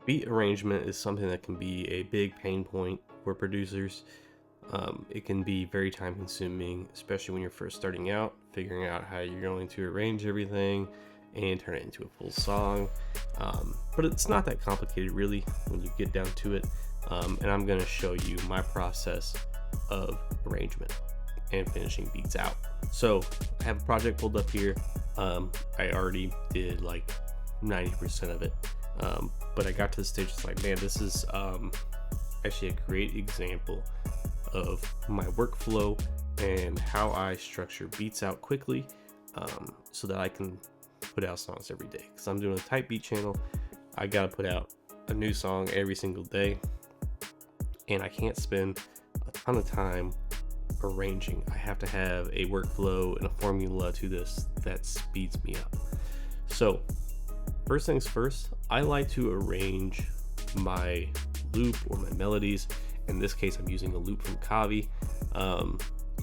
Beat arrangement is something that can be a big pain point for producers. It can be very time consuming, especially when you're first starting out, figuring out how you're going to arrange everything and turn it into a full song. But it's not that complicated really when you get down to it. And I'm going to show you my process of arrangement and finishing beats out. So I have a project pulled up here. I already did like 90% of it. But I got to the stage, it's like, man, this is actually a great example of my workflow and how I structure beats out quickly, so that I can put out songs every day. Because I'm doing a type beat channel, I gotta put out a new song every single day, and I can't spend a ton of time arranging. I have to have a workflow and a formula to this that speeds me up. So first things first, I like to arrange my loop or my melodies. In this case, I'm using a loop from Kavi,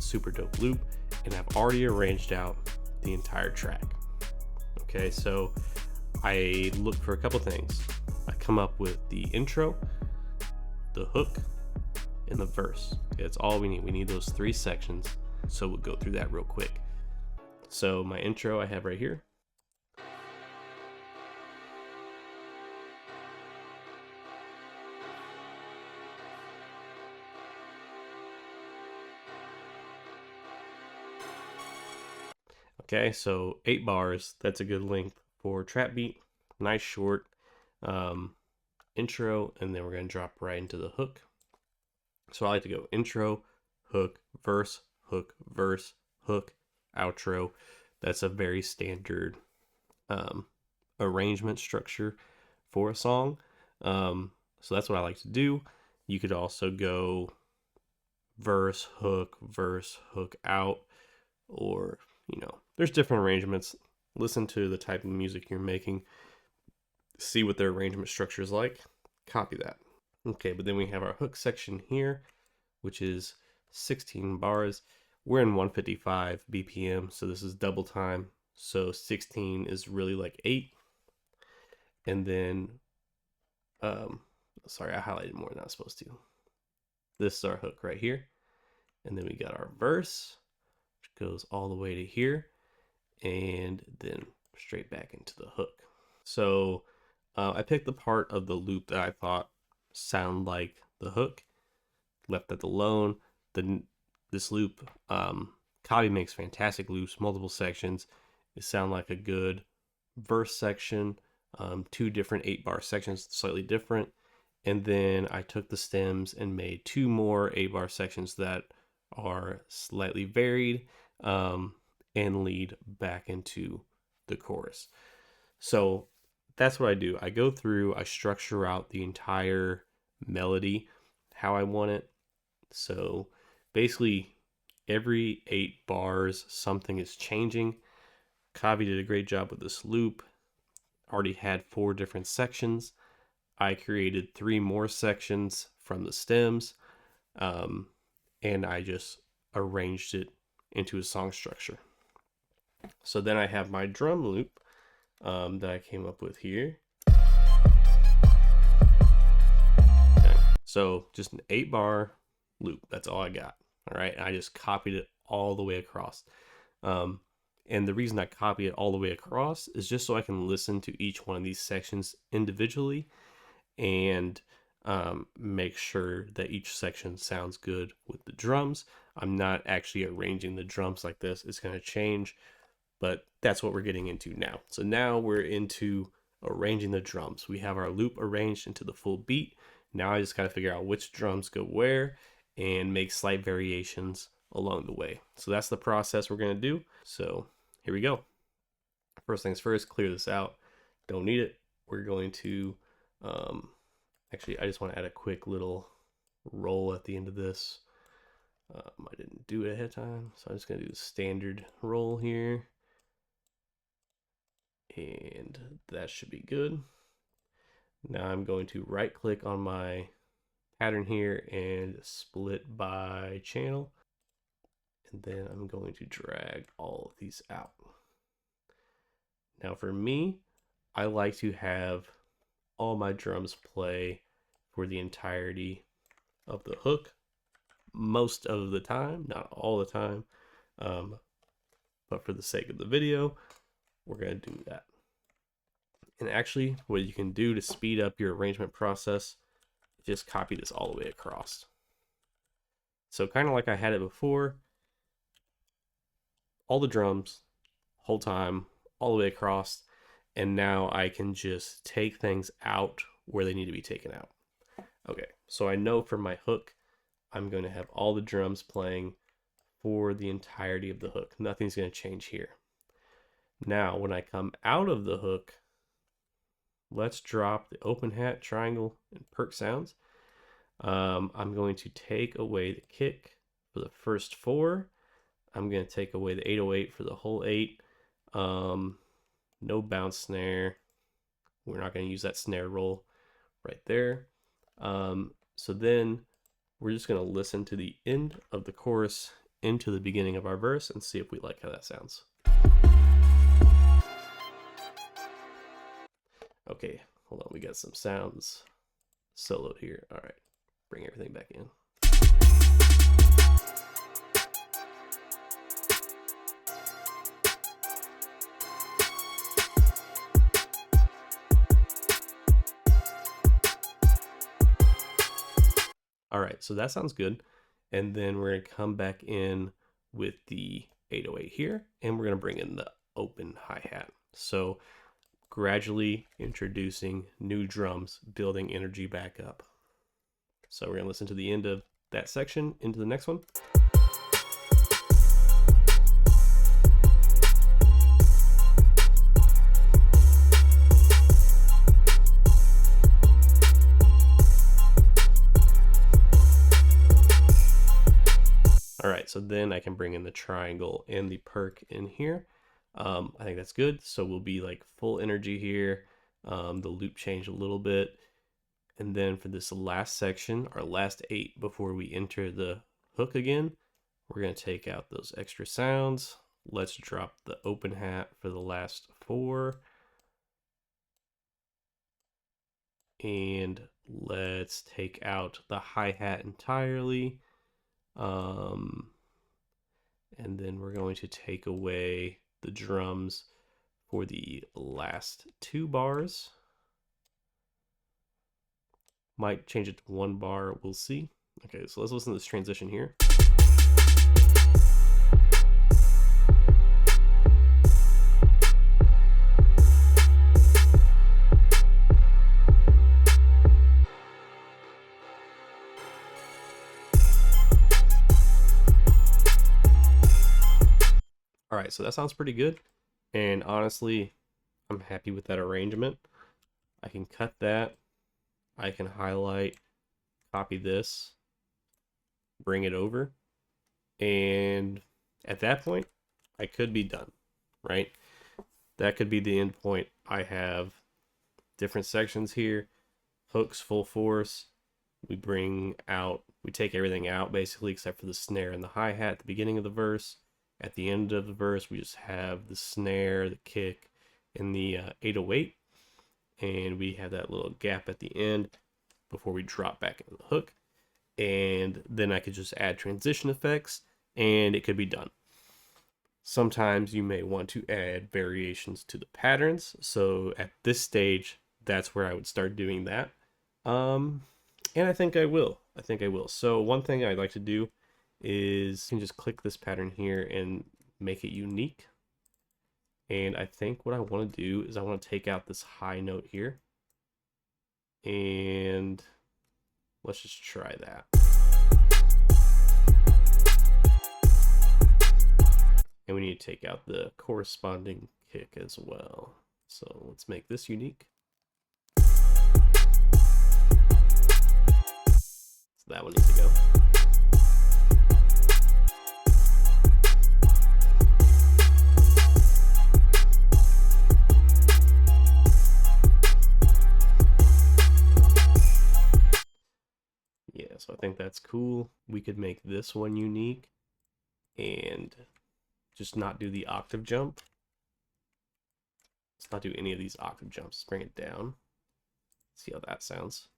super dope loop, and I've already arranged out the entire track. Okay, so I look for a couple things. I come up with the intro, the hook, and the verse. Okay, that's all we need. We need those 3 sections. So we'll go through that real quick. So my intro I have right here. Okay, so 8 bars, that's a good length for trap beat. Nice short intro, and then we're going to drop right into the hook. So I like to go intro, hook, verse, hook, verse, hook, outro. That's a very standard arrangement structure for a song. So that's what I like to do. You could also go verse, hook out, or there's different arrangements. Listen to the type of music you're making, see what their arrangement structure is like, copy that. Okay, but then we have our hook section here, which is 16 bars. We're in 155 BPM, so this is double time. So 16 is really like 8. And then, sorry, I highlighted more than I was supposed to. This is our hook right here. And then we got our verse, which goes all the way to here, and then straight back into the hook. So I picked the part of the loop that I thought sounded like the hook, left that alone. This loop, Kavi makes fantastic loops, multiple sections. It sound like a good verse section, 2 different 8-bar sections, slightly different. And then I took the stems and made 2 more 8-bar sections that are slightly varied, and lead back into the chorus. So that's what I do. I go through, I structure out the entire melody how I want it. So basically, every 8 bars, something is changing. Kavi did a great job with this loop. Already had 4 different sections. I created 3 more sections from the stems, and I just arranged it into a song structure. So then I have my drum loop that I came up with here. Okay. So just an 8-bar loop. That's all I got. All right. And I just copied it all the way across. And the reason I copy it all the way across is just so I can listen to each one of these sections individually and make sure that each section sounds good with the drums. I'm not actually arranging the drums like this. It's going to change, but that's what we're getting into now. So now we're into arranging the drums. We have our loop arranged into the full beat. Now I just got to figure out which drums go where and make slight variations along the way. So that's the process we're going to do. So here we go. First things first, clear this out. Don't need it. We're going to, actually, I just want to add a quick little roll at the end of this. I didn't do it ahead of time, so I'm just going to do the standard roll here. And that should be good. Now I'm going to right click on my pattern here and split by channel. And then I'm going to drag all of these out. Now for me, I like to have all my drums play for the entirety of the hook most of the time, not all the time. Um, but for the sake of the video, we're going to do that. And actually, what you can do to speed up your arrangement process, just copy this all the way across. So kind of like I had it before, all the drums, whole time, all the way across. And now I can just take things out where they need to be taken out. Okay, so I know for my hook, I'm going to have all the drums playing for the entirety of the hook. Nothing's going to change here. Now, when I come out of the hook, let's drop the open hat, triangle, and perk sounds. I'm going to take away the kick for the first 4. I'm going to take away the 808 for the whole 8. No bounce snare. We're not going to use that snare roll right there. So then we're just going to listen to the end of the chorus into the beginning of our verse and see if we like how that sounds. Okay, hold on. We got some sounds soloed here. All right, bring everything back in. All right, so that sounds good. And then we're going to come back in with the 808 here, and we're going to bring in the open hi-hat. So gradually introducing new drums, building energy back up. So we're going to listen to the end of that section into the next one. All right, so then I can bring in the triangle and the perk in here. I think that's good. So we'll be like full energy here. The loop changed a little bit. And then for this last section, our last 8 before we enter the hook again, we're going to take out those extra sounds. Let's drop the open hat for the last 4. And let's take out the hi-hat entirely. And then we're going to take away the drums for the last 2 bars. Might change it to 1 bar, we'll see. Okay, so let's listen to this transition here. All right, so that sounds pretty good. And honestly, I'm happy with that arrangement. I can cut that. I can highlight, copy this, bring it over. And at that point, I could be done, right? That could be the end point. I have different sections here, hooks full force. We take everything out basically except for the snare and the hi-hat at the beginning of the verse. At the end of the verse, we just have the snare, the kick, and the 808. And we have that little gap at the end before we drop back into the hook. And then I could just add transition effects and it could be done. Sometimes you may want to add variations to the patterns. So at this stage, that's where I would start doing that. And I think I will. So one thing I'd like to do is you can just click this pattern here and make it unique. And I think what I want to do is I want to take out this high note here. And let's just try that. And we need to take out the corresponding kick as well. So let's make this unique. So that one needs to go. Yeah, so I think that's cool. We could make this one unique and just not do the octave jump. Let's not do any of these octave jumps. Let's bring it down. See how that sounds.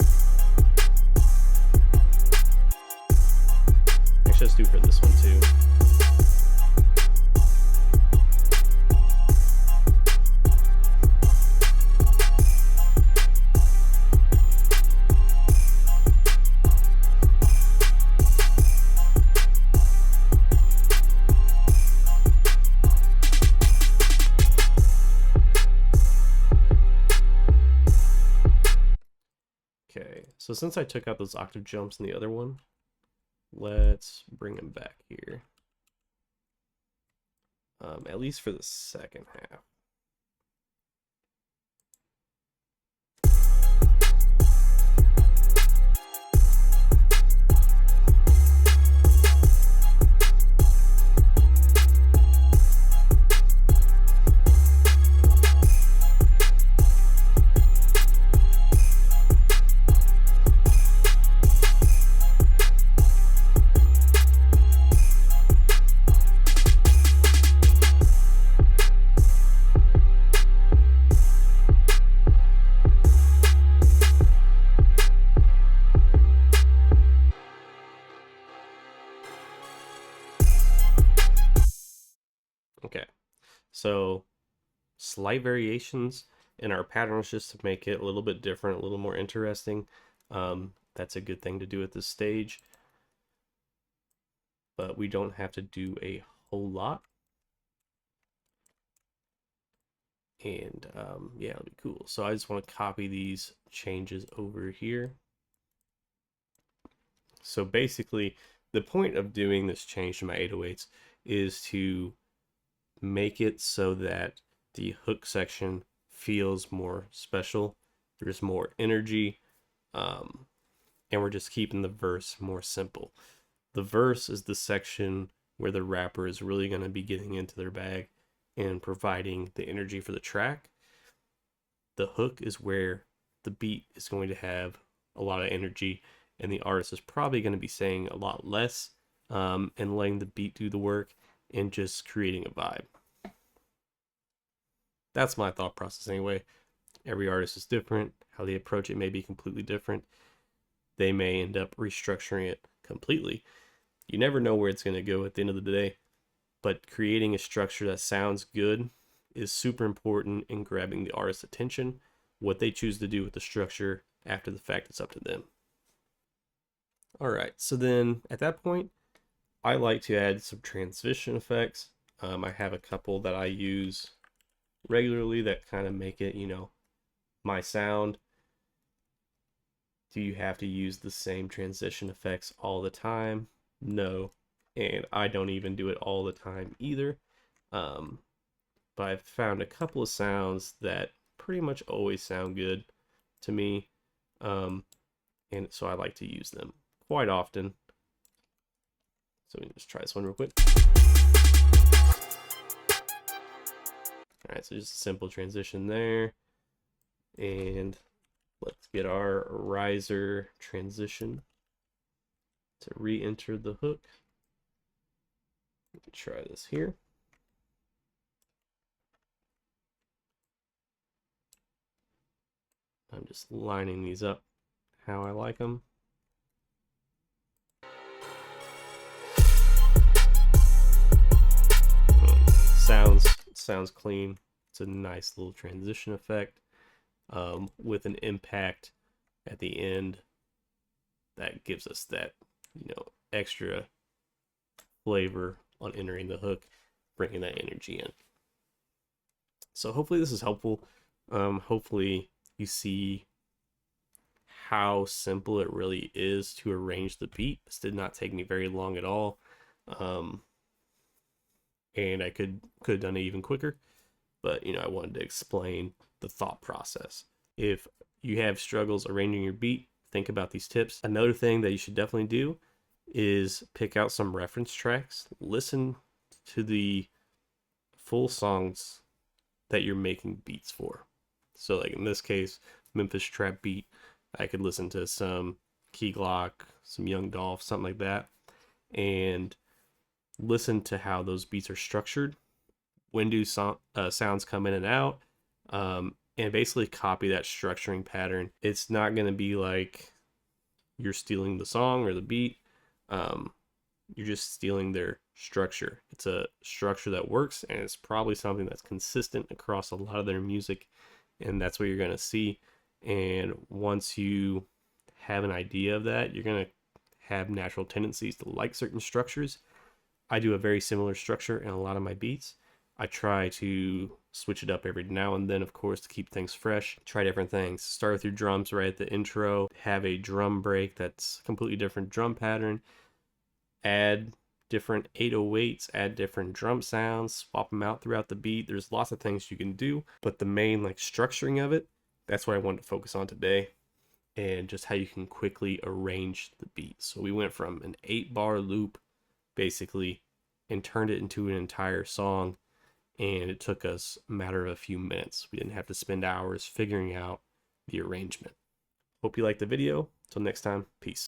Actually, let's do for this one too. Okay, so since I took out those octave jumps in the other one, let's bring them back here. At least for the second half. Okay, so slight variations in our patterns just to make it a little bit different, a little more interesting. That's a good thing to do at this stage, but we don't have to do a whole lot. And yeah, it'll be cool. So I just want to copy these changes over here. So basically, the point of doing this change to my 808s is to make it so that the hook section feels more special. There's more energy, and we're just keeping the verse more simple. The verse is the section where the rapper is really going to be getting into their bag and providing the energy for the track. The hook is where the beat is going to have a lot of energy, and the artist is probably going to be saying a lot less, and letting the beat do the work and just creating a vibe. That's my thought process anyway. Every artist is different. How they approach it may be completely different. They may end up restructuring it completely. You never know where it's going to go at the end of the day, but creating a structure that sounds good is super important in grabbing the artist's attention. What they choose to do with the structure after the fact, it's up to them. All right, so then at that point, I like to add some transition effects. I have a couple that I use regularly that kind of make it, my sound. Do you have to use the same transition effects all the time? No, and I don't even do it all the time either. But I've found a couple of sounds that pretty much always sound good to me, and so I like to use them quite often. So we can just try this one real quick. All right, so just a simple transition there, and let's get our riser transition to re-enter the hook. Try this here. I'm just lining these up how I like them. Sounds clean. It's a nice little transition effect, with an impact at the end that gives us that, extra flavor on entering the hook, bringing that energy in. So hopefully this is helpful. Hopefully you see how simple it really is to arrange the beat. This did not take me very long at all. And I could have done it even quicker, but I wanted to explain the thought process. If you have struggles arranging your beat, think about these tips. Another thing that you should definitely do is pick out some reference tracks. Listen to the full songs that you're making beats for. So like in this case, Memphis Trap beat, I could listen to some Key Glock, some Young Dolph, something like that, and listen to how those beats are structured. When do sounds come in and out? and basically copy that structuring pattern. It's not going to be like you're stealing the song or the beat. Um, you're just stealing their structure. It's a structure that works, and it's probably something that's consistent across a lot of their music, and that's what you're going to see. And once you have an idea of that, you're going to have natural tendencies to like certain structures. I do a very similar structure in a lot of my beats. I try to switch it up every now and then, of course, to keep things fresh. Try different things. Start with your drums right at the intro. Have a drum break that's a completely different drum pattern. Add different 808s, add different drum sounds, swap them out throughout the beat. There's lots of things you can do, but the main like structuring of it, that's what I wanted to focus on today, and just how you can quickly arrange the beat. So we went from an 8-bar loop basically and turned it into an entire song, and it took us a matter of a few minutes. We didn't have to spend hours figuring out the arrangement. Hope you liked the video. Till next time, peace.